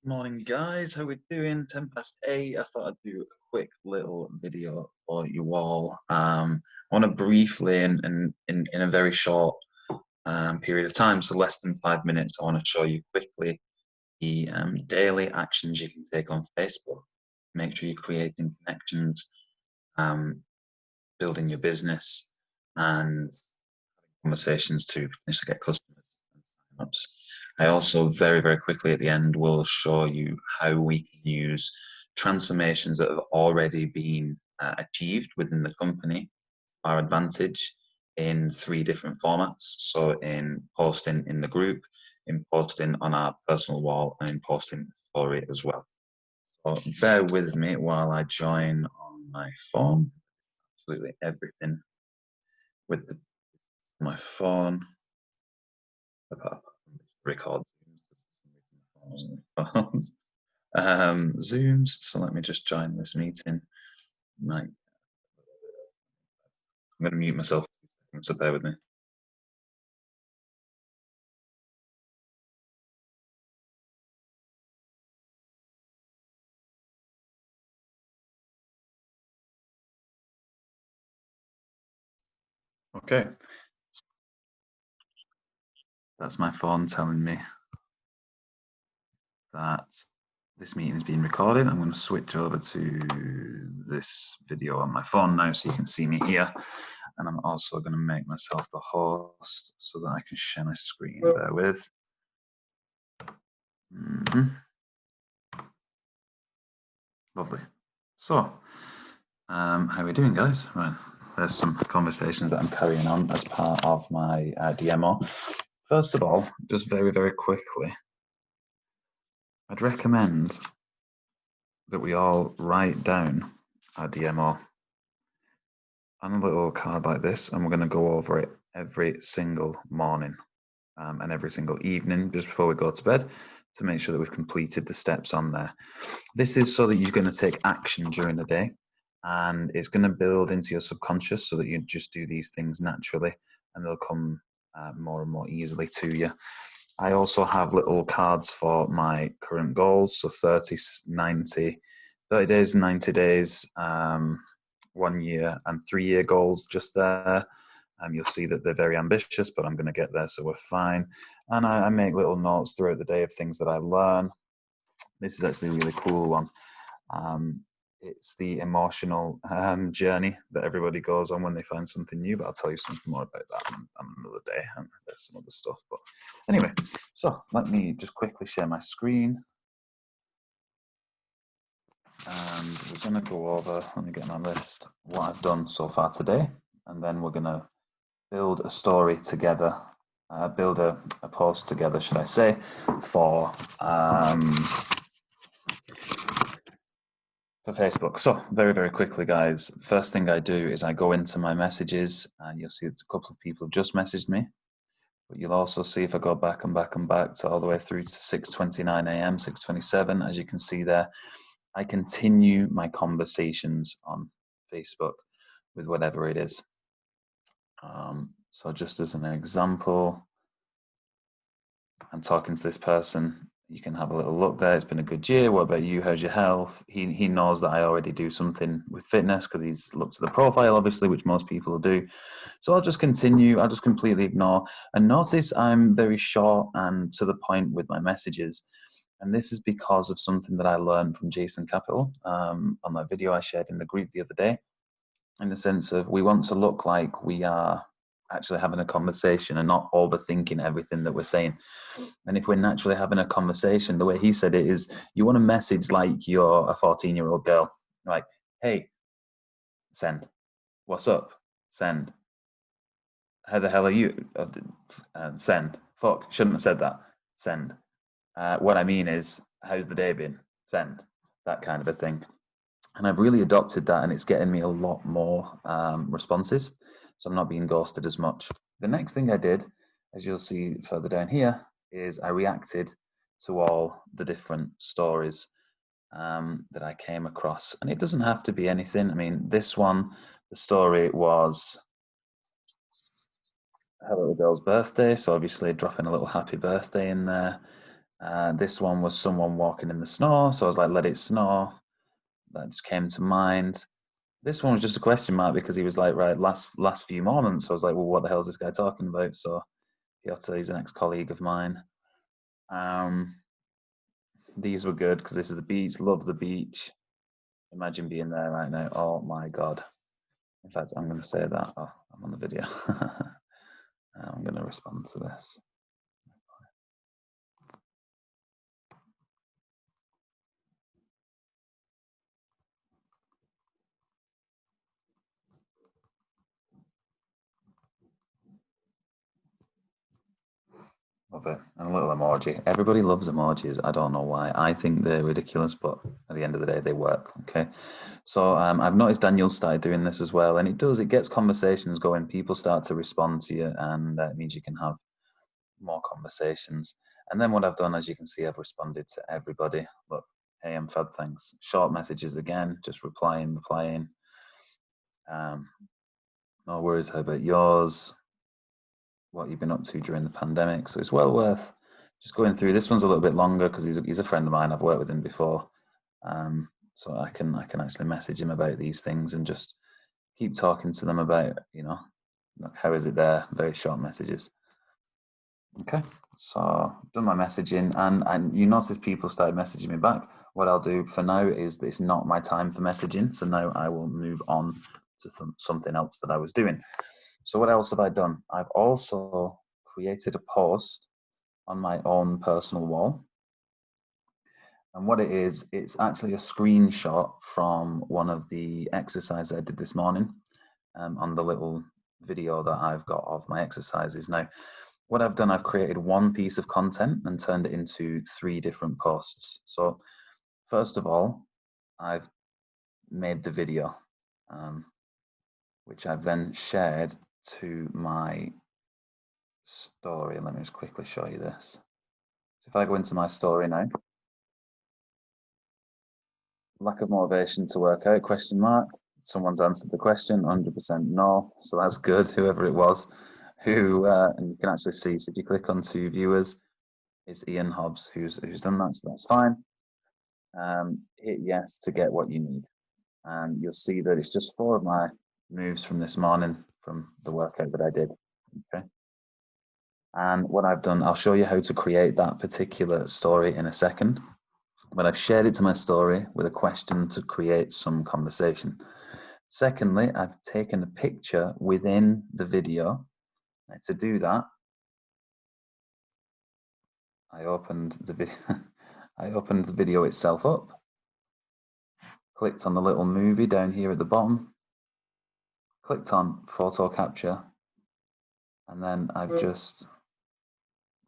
Morning, guys. How we doing? 8:10. I thought I'd do a quick little video for you all. I want to briefly, in a very short period of time, so less than 5 minutes, I want to show you quickly the daily actions you can take on Facebook. Make sure you're creating connections, um, building your business, and conversations to potentially get customers and signups. I also very, very quickly at the end will show you how we can use transformations that have already been achieved within the company, our advantage in 3 different formats. So in posting in the group, in posting on our personal wall, and in posting story as well. So bear with me while I join on my phone. Absolutely everything with my phone. Record Zooms. So let me just join this meeting. I'm going to mute myself, so bear with me. Okay. That's my phone telling me that this meeting is being recorded. I'm going to switch over to this video on my phone now so you can see me here. And I'm also going to make myself the host so that I can share my screen. Bear with. Lovely. So, how are we doing, guys? Right, there's some conversations that I'm carrying on as part of my DMO. First of all, just very, very quickly, I'd recommend that we all write down our DMO on a little card like this, and we're going to go over it every single morning and every single evening just before we go to bed to make sure that we've completed the steps on there. This is so that you're going to take action during the day, and it's going to build into your subconscious so that you just do these things naturally and they'll come more and more easily to you. I also have little cards for my current goals, so 30 days, 90 days, 1 year and 3 year goals just there. You'll see that they're very ambitious, but I'm going to get there, so we're fine. And I make little notes throughout the day of things that I learn. This is actually a really cool one. It's the emotional journey that everybody goes on when they find something new, but I'll tell you something more about that on another day, and there's some other stuff. But anyway, so let me just quickly share my screen. And we're going to go over, let me get my list, what I've done so far today, and then we're going to build a story together, build a post together, should I say, for Facebook. So very, very quickly, guys, first thing I do is I go into my messages, and you'll see a couple of people have just messaged me, but you'll also see if I go back and back and back to all the way through to 6:29 a.m., 6:27, as you can see there, I continue my conversations on Facebook with whatever it is. So just as an example, I'm talking to this person. You can have a little look there. It's been a good year. What about you? How's your health? He knows that I already do something with fitness because he's looked at the profile, obviously, which most people do. So I'll just continue. I'll just completely ignore. And notice I'm very short and to the point with my messages. And this is because of something that I learned from Jason Capital on that video I shared in the group the other day, in the sense of we want to look like we are actually having a conversation and not overthinking everything that we're saying. And if we're naturally having a conversation, the way he said it is, you want to message like you're a 14-year-old girl, like, hey, send. What's up? Send. How the hell are you? Send. Fuck, shouldn't have said that. Send. What I mean is, how's the day been? Send. That kind of a thing. And I've really adopted that, and it's getting me a lot more responses. So I'm not being ghosted as much. The next thing I did, as you'll see further down here, is I reacted to all the different stories that I came across. And it doesn't have to be anything. I mean, this one, the story was her little girl's birthday. So obviously dropping a little happy birthday in there. This one was someone walking in the snow, so I was like, let it snow. That just came to mind. This one was just a question mark because he was like, right, last few moments. So I was like, well, what the hell is this guy talking about? So Piotr, he's an ex-colleague of mine. These were good because this is the beach. Love the beach. Imagine being there right now. Oh my God. In fact, I'm going to say that. Oh, I'm on the video. I'm going to respond to this. Love it. And a little emoji. Everybody loves emojis. I don't know why. I think they're ridiculous, but at the end of the day, they work. Okay. So I've noticed Daniel started doing this as well, and it gets conversations going. People start to respond to you, and that means you can have more conversations. And then what I've done, as you can see, I've responded to everybody. Look, hey, I'm Fab, thanks. Short messages again, just replying. No worries, how about yours? What you've been up to during the pandemic. So it's well worth just going through. This one's a little bit longer because he's a friend of mine. I've worked with him before, so I can actually message him about these things and just keep talking to them about how is it there. Very short messages. Okay, so done my messaging, and you notice people started messaging me back. What I'll do for now is that it's not my time for messaging, so now I will move on to something else that I was doing. So what else have I done? I've also created a post on my own personal wall. And what it is, it's actually a screenshot from one of the exercises I did this morning on the little video that I've got of my exercises. Now, what I've done, I've created one piece of content and turned it into 3 different posts. So first of all, I've made the video, which I've then shared to my story. Let me just quickly show you this. So if I go into my story now, lack of motivation to work out, question mark. Someone's answered the question, 100% no. So that's good, whoever it was. And you can actually see, so if you click onto viewers, it's Ian Hobbs who's done that, so that's fine. Hit yes to get what you need. And you'll see that it's just 4 of my moves from this morning from the workout that I did. Okay. And what I've done, I'll show you how to create that particular story in a second. But I've shared it to my story with a question to create some conversation. Secondly, I've taken a picture within the video. Now, to do that, I opened the video. I opened the video itself up, clicked on the little movie down here at the bottom, clicked on photo capture, and then I've just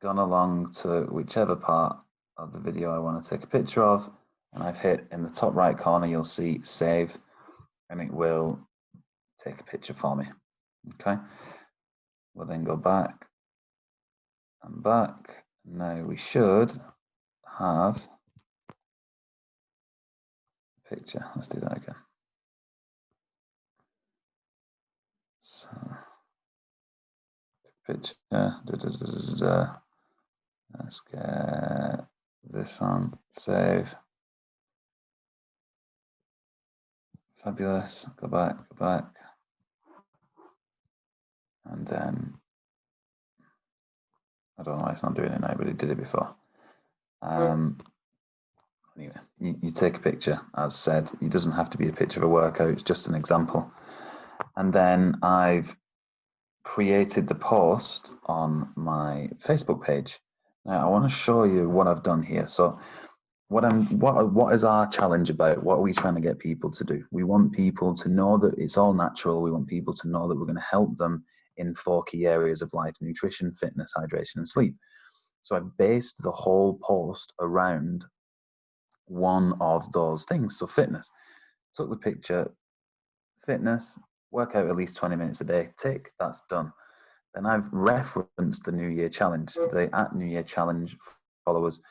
gone along to whichever part of the video I want to take a picture of, and I've hit in the top right corner, you'll see save, and it will take a picture for me. Okay, we'll then go back and back. Now we should have a picture. Let's do that again. So picture. Let's get this on. Save. Fabulous. Go back. And then I don't know why it's not doing it now, but it did it before. Anyway, you take a picture, as said. It doesn't have to be a picture of a workout, it's just an example. And then I've created the post on my Facebook page. Now I want to show you what I've done here. So what is our challenge about? What are we trying to get people to do? We want people to know that it's all natural. We want people to know that we're going to help them in 4 key areas of life: nutrition, fitness, hydration, and sleep. So I based the whole post around one of those things. So fitness, took the picture, fitness, work out at least 20 minutes a day, tick, that's done. Then I've referenced the New Year Challenge. The @New Year Challenge follows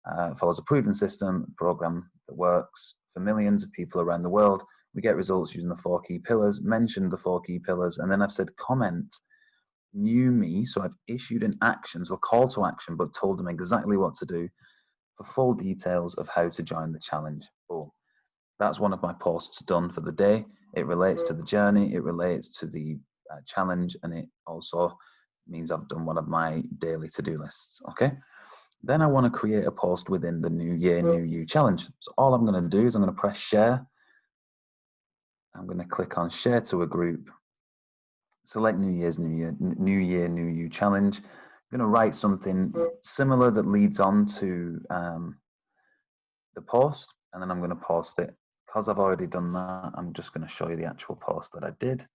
a proven system program that works for millions of people around the world. We get results using the 4 key pillars, mentioned the 4 key pillars, and then I've said comment new me. So I've issued an action, so a call to action, but told them exactly what to do for full details of how to join the challenge. Boom. That's one of my posts done for the day. It relates to the journey, it relates to the challenge, and it also means I've done one of my daily to-do lists. Okay. Then I want to create a post within the New Year, New You challenge. So all I'm going to do is I'm going to press share. I'm going to click on share to a group. Select New Year's New Year, New Year, New You challenge. I'm going to write something similar that leads on to the post, and then I'm going to post it. Because I've already done that, I'm just going to show you the actual post that I did.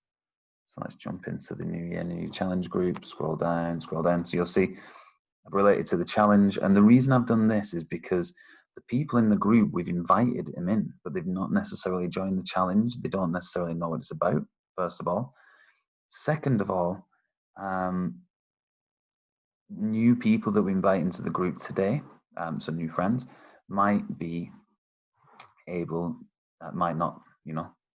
So let's jump into the New Year, New You challenge group. Scroll down. So you'll see I've related to the challenge. And the reason I've done this is because the people in the group, we've invited them in, but they've not necessarily joined the challenge. They don't necessarily know what it's about, first of all. Second of all, new people that we invite into the group today, so new friends, might be able, might not,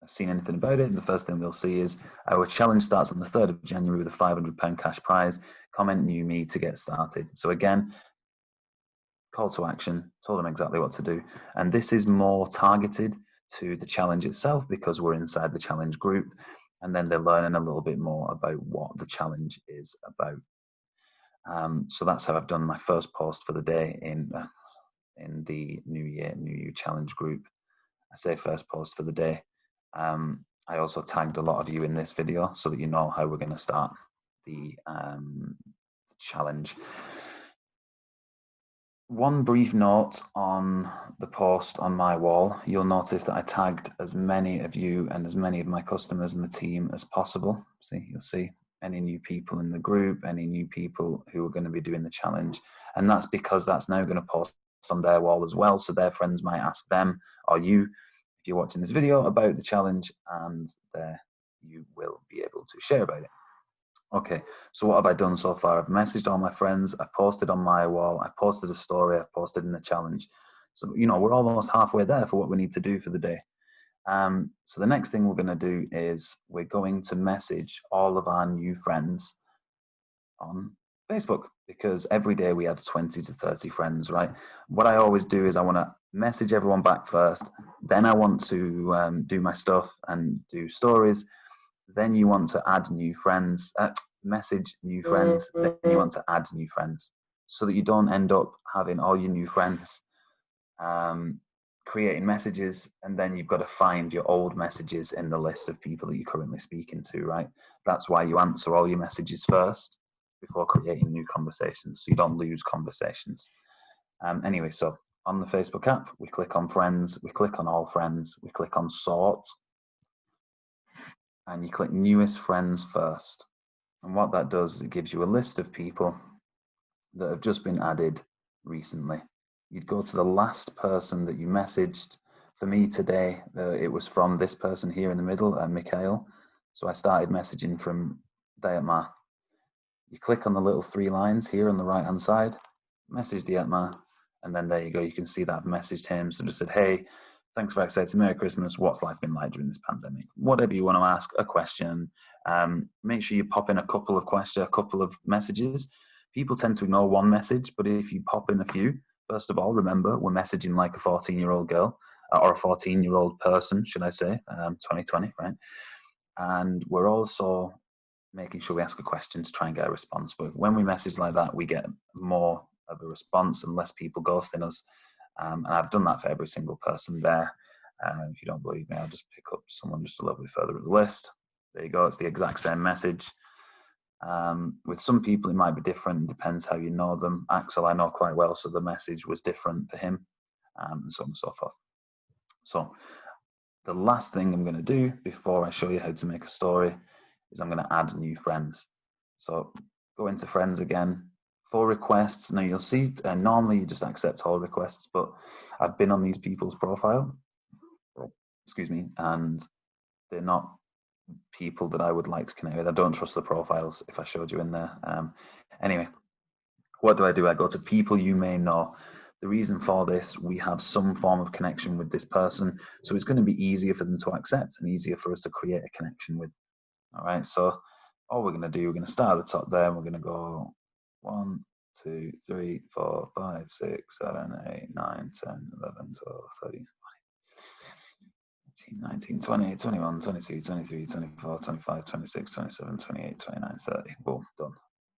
have seen anything about it. And the first thing they'll see is our challenge starts on the 3rd of January with a £500 cash prize. Comment new me to get started. So again, call to action, told them exactly what to do. And this is more targeted to the challenge itself because we're inside the challenge group. And then they're learning a little bit more about what the challenge is about. So that's how I've done my first post for the day in the New Year, New You challenge group. I say first post for the day. I also tagged a lot of you in this video so that you know how we're going to start the challenge. One brief note on the post on my wall, you'll notice that I tagged as many of you and as many of my customers and the team as possible. See, you'll see any new people in the group, any new people who are going to be doing the challenge. And that's because that's now going to post on their wall as well. So their friends might ask them or you, if you're watching this video, about the challenge, and there you will be able to share about it. Okay, so what have I done so far? I've messaged all my friends, I've posted on my wall, I've posted a story, I've posted in the challenge. So, we're almost halfway there for what we need to do for the day. So the next thing we're going to do is we're going to message all of our new friends on Facebook, because every day we add 20 to 30 friends, right? What I always do is I want to message everyone back first, then I want to do my stuff and do stories. Then you want to add new friends, message new friends, then you want to add new friends, so that you don't end up having all your new friends creating messages, and then you've got to find your old messages in the list of people that you're currently speaking to, right? That's why you answer all your messages first before creating new conversations, so you don't lose conversations. Anyway, so on the Facebook app, we click on friends, we click on all friends, we click on sort, and you click newest friends first. And what that does is it gives you a list of people that have just been added recently. You'd go to the last person that you messaged. For me today, it was from this person here in the middle, Mikhail. So I started messaging from Dayatma. You click on the little 3 lines here on the right hand side, message Dayatma, and then there you go. You can see that I've messaged him. So just said, hey, thanks for accepting. Merry Christmas. What's life been like during this pandemic? Whatever you want to ask, a question. Make sure you pop in a couple of messages. People tend to ignore one message, but if you pop in a few, first of all, remember, we're messaging like a 14-year-old girl, or a 14-year-old person, should I say, 2020, right? And we're also making sure we ask a question to try and get a response. But when we message like that, we get more of a response and less people ghosting us. And I've done that for every single person there. If you don't believe me, I'll just pick up someone just a little bit further up the list. There you go. It's the exact same message. With some people, it might be different. It depends how you know them. Axel, I know quite well, so the message was different for him, and so on and so forth. So the last thing I'm going to do before I show you how to make a story is I'm going to add new friends. So go into friends again. For requests, now you'll see normally you just accept all requests, but I've been on these people's profile, excuse me, and they're not people that I would like to connect with. I don't trust the profiles if I showed you in there. Anyway, what do? I go to people you may know. The reason for this, we have some form of connection with this person, so it's going to be easier for them to accept and easier for us to create a connection with. All right, so all we're going to do, we're going to start at the top there, and we're going to go 1, 2, 3, 4, 5, 6, 7, 8, 9, 10, 11, 12, 13, 18, 19, 20, 21, 22, 23, 24, 25, 26, 27, 28, 29, 30. Boom, done.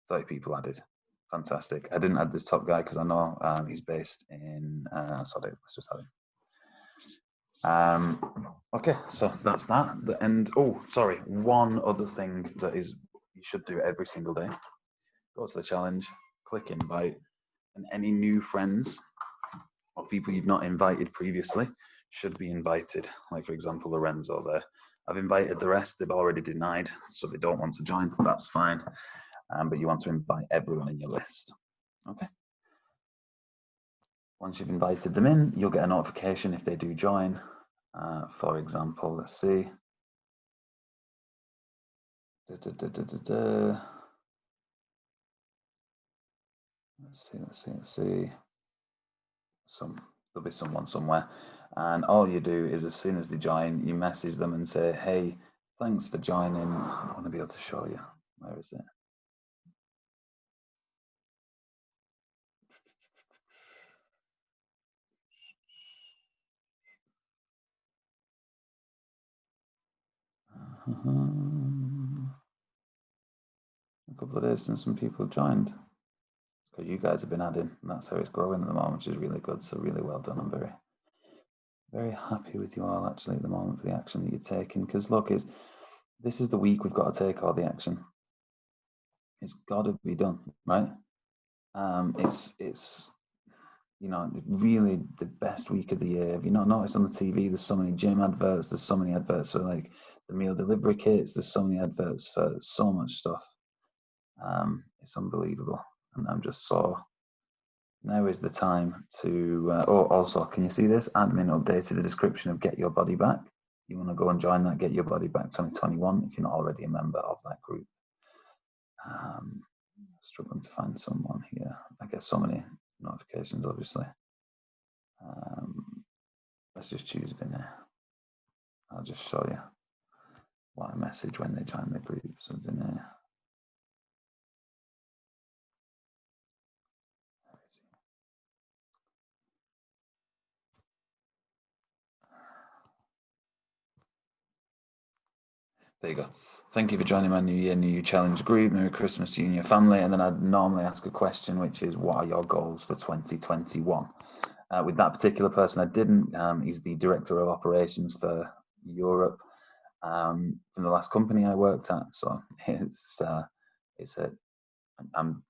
30 people added. Fantastic. I didn't add this top guy because I know he's based in, sorry, let's just have him. Okay, so that's that. And oh, sorry, one other thing that is you should do every single day. Go to the challenge, click invite, and any new friends or people you've not invited previously should be invited. Like, for example, Lorenzo there. I've invited the rest, they've already denied, so they don't want to join. That's fine. But you want to invite everyone in your list. Okay. Once you've invited them in, you'll get a notification if they do join. For example, let's see. Let's see. There'll be someone somewhere. And all you do is as soon as they join, you message them and say, hey, thanks for joining. I want to be able to show you. Where is it? A couple of days since some people have joined. Because you guys have been adding, and that's how it's growing at the moment, which is really good. So really well done. I'm very, very happy with you all actually at the moment for the action that you're taking. Because look, this is the week we've got to take all the action. It's got to be done, right? It's you know, really the best week of the year. Have you not noticed on the TV? There's so many gym adverts. There's so many adverts for like the meal delivery kits. There's so many adverts for so much stuff. It's unbelievable, and I'm just so. Now is the time to. Also, can you see this? Admin updated the description of Get Your Body Back. You want to go and join that Get Your Body Back 2021 if you're not already a member of that group. Struggling to find someone here. I get so many notifications, obviously. Let's just choose Vinay. I'll just show you what I message when they join the group. So Vinay. There you go. Thank you for joining my New Year, New You Challenge group. Merry Christmas to you and your family. And then I'd normally ask a question, which is, what are your goals for 2021? With that particular person, I didn't. He's the Director of Operations for Europe from the last company I worked at. So I'm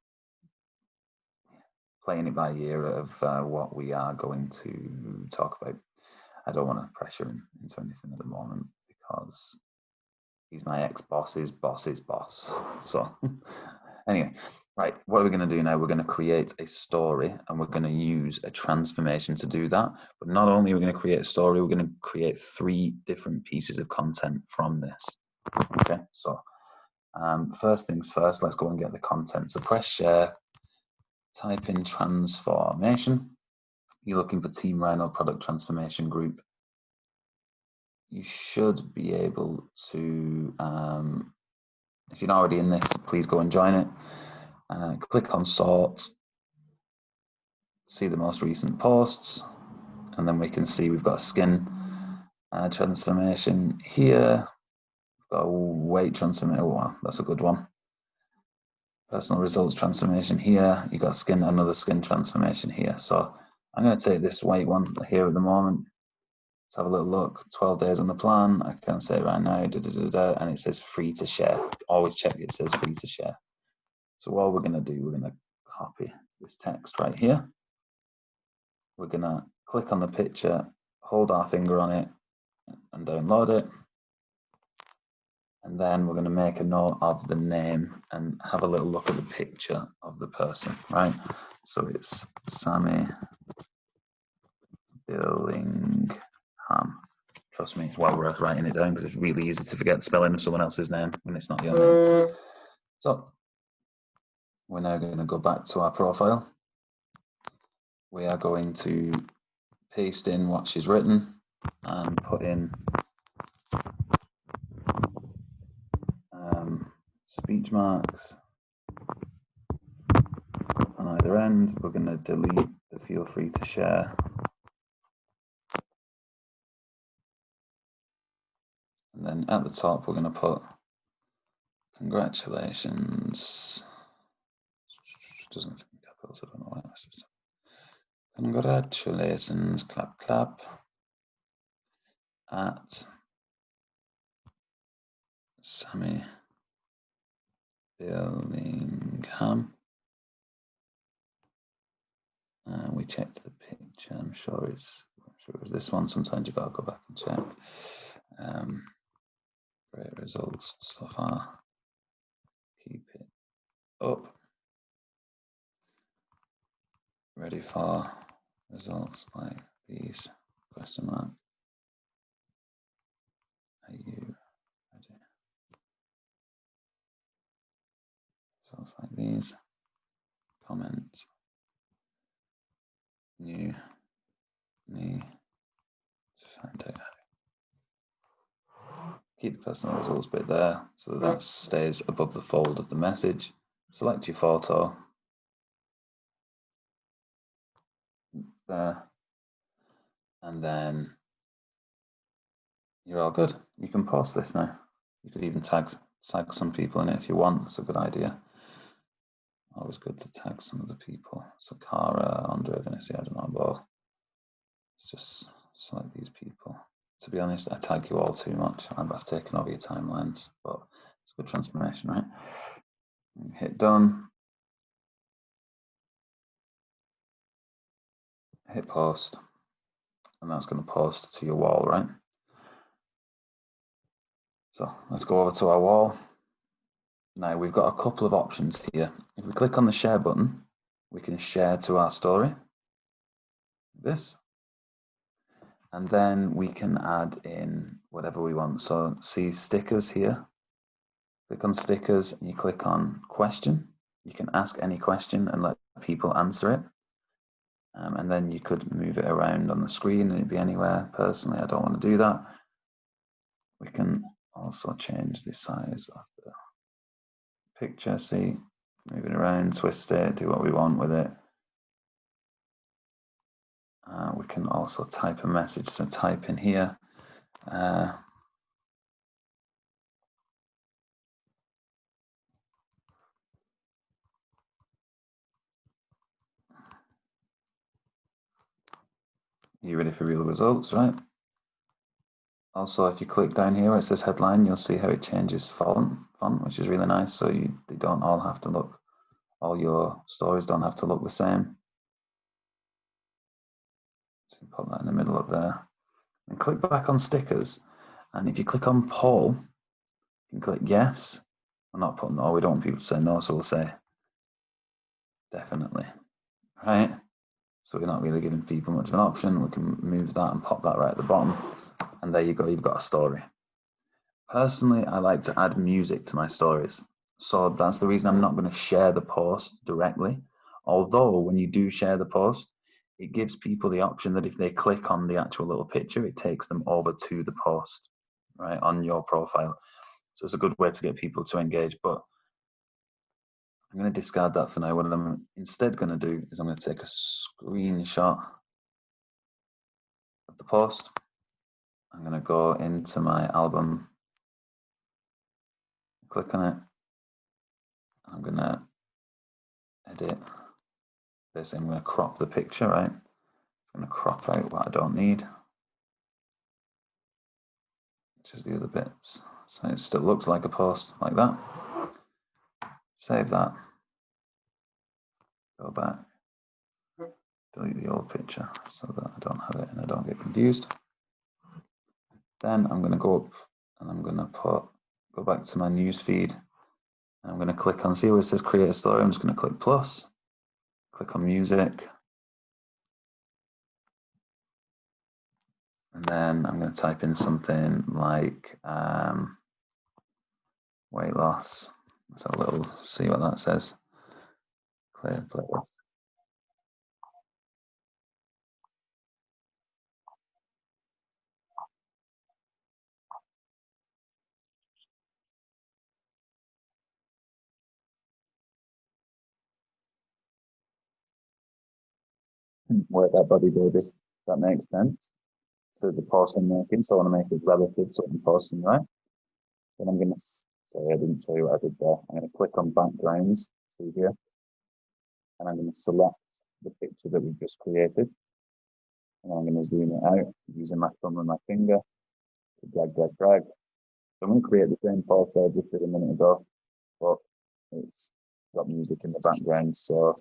playing it by ear of what we are going to talk about. I don't want to pressure him into anything at the moment because he's my ex-boss's boss's boss. So anyway, right, what are we going to do now? We're going to create a story and we're going to use a transformation to do that. But not only are we going to create a story, we're going to create 3 different pieces of content from this. Okay, so first things first, let's go and get the content. So press share, type in transformation. You're looking for Team Rhino Product Transformation Group. You should be able to, if you're not already in this, please go and join it. Click on sort, see the most recent posts, and then we can see we've got a skin transformation here. We've got a weight transformation. Oh, wow, that's a good one. Personal results transformation here. You've got another skin transformation here. So I'm going to take this weight one here at the moment. Let's have a little look. 12 days on the plan. I can say right now, and it says free to share. Always check it says free to share. So what we're going to do, we're going to copy this text right here. We're going to click on the picture, hold our finger on it, and download it. And then we're going to make a note of the name and have a little look at the picture of the person, right? So it's Sammy Billingham. Trust me, it's well worth writing it down because it's really easy to forget the spelling of someone else's name when it's not your name. So we're now going to go back to our profile. We are going to paste in what she's written and put in speech marks on either end. We're going to delete the feel free to share. And then at the top, we're going to put congratulations. It doesn't fit in capitals, I don't know why my system. Congratulations, clap, clap, at Sammy Billingham. We checked the picture. I'm sure it was this one. Sometimes you've got to go back and check. Great results so far. Keep it up. Ready for results like these? Question mark. Are you ready? Results like these. Comment. New. Me. To find out. Keep the personal results bit there so that stays above the fold of the message. Select your photo there, and then you're all good. You can post this now. You could even tag some people in it if you want. It's a good idea. Always good to tag some of the people. So Cara, Andre, Vinicius, I don't know, but it's just select these people. To be honest, I tag you all too much. I've taken over your timelines, but it's a good transformation, right? Hit done. Hit post. And that's going to post to your wall, right? So let's go over to our wall. Now we've got a couple of options here. If we click on the share button, we can share to our story. This. And then we can add in whatever we want. So see stickers here. Click on stickers and you click on question. You can ask any question and let people answer it. And then you could move it around on the screen and it'd be anywhere. Personally, I don't want to do that. We can also change the size of the picture. See, move it around, twist it, do what we want with it. We can also type a message. So type in here. You ready for real results, right? Also, if you click down here where it says headline, you'll see how it changes font, which is really nice. So they don't all have to look, all your stories don't have to look the same. So you put that in the middle up there. And click back on stickers. And if you click on poll, you can click yes. We're not putting no, we don't want people to say no, so we'll say definitely, right? So we're not really giving people much of an option. We can move that and pop that right at the bottom. And there you go, you've got a story. Personally, I like to add music to my stories. So that's the reason I'm not going to share the post directly. Although when you do share the post, it gives people the option that if they click on the actual little picture, it takes them over to the post, right, on your profile. So it's a good way to get people to engage. But I'm going to discard that for now. What I'm instead going to do is I'm going to take a screenshot of the post. I'm going to go into my album, click on it. I'm going to edit. Basically, I'm going to crop the picture, right? It's going to crop out what I don't need, which is the other bits. So it still looks like a post like that. Save that. Go back. Delete the old picture so that I don't have it and I don't get confused. Then I'm going to go up and I'm going to go back to my news feed. And I'm going to click on, see where it says create a story. I'm just going to click plus, click on music. And then I'm going to type in something like weight loss. Let's have a little, see what that says. Clear playlist. work that bodybuilder. That makes sense. So the post I'm making, so I want to make it relative to what I'm posting, right? Then I'm going to, sorry, I didn't show you what I did there. I'm going to click on backgrounds, see here, and I'm going to select the picture that we've just created. And I'm going to zoom it out using my thumb and my finger to drag, drag, drag. So I'm going to create the same post I just did a minute ago, but it's got music in the background, so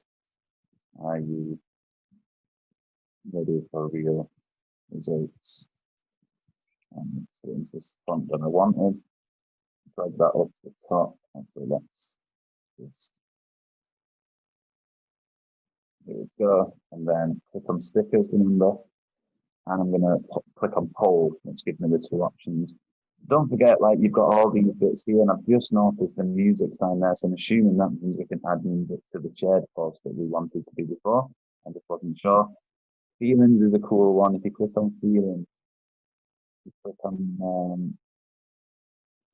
are you ready for real results? And so into this font that I wanted, drag that up to the top, and so let's just, here we go, and then click on stickers, remember, and I'm going to click on poll, which gives me the two options. Don't forget, like, you've got all these bits here, and I've just noticed the music sign there, so I'm assuming that means we can add music to the shared post that we wanted to be before. I just wasn't sure. Feelings is a cool one. If you click on feelings, you click on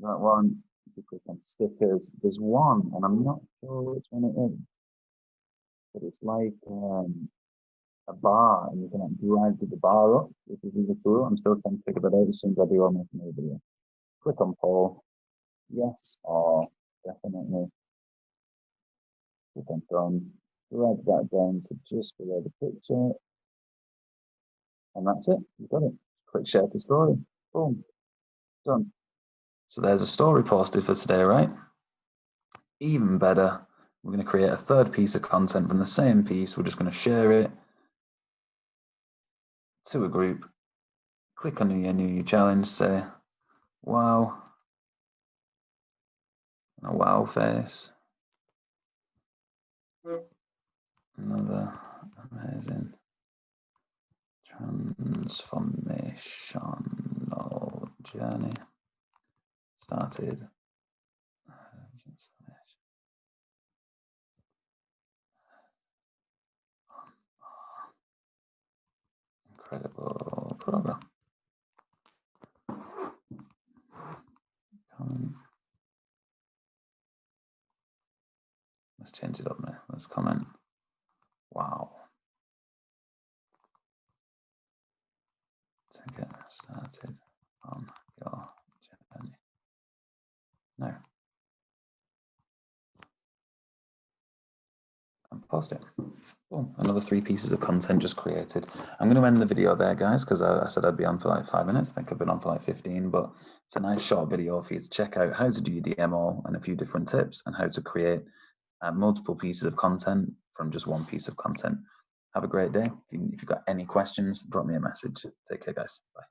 that one, if you click on stickers, there's one, and I'm not sure which one it is, but it's like a bar, and you can drag the bar up, which is really cool. I'm still trying to figure that out as soon as I do on this new video. Click on poll, yes or definitely. Click on done, drag that down to just below the picture, and that's it. You've got it. Click share to story. Boom, done. So there's a story posted for today, right? Even better, we're going to create a third piece of content from the same piece. We're just going to share it to a group. Click on your new challenge, say, wow, a wow face. Another amazing transformational journey started. Incredible program. Let's change it up now. Let's comment. Wow. To get started on your journey. No. And post it. Boom. Another 3 pieces of content just created. I'm going to end the video there, guys, because I said I'd be on for like 5 minutes. I think I've been on for like 15, but it's a nice short video for you to check out how to do your DMO and a few different tips and how to create multiple pieces of content from just one piece of content. Have a great day. If you've got any questions, drop me a message. Take care, guys. Bye.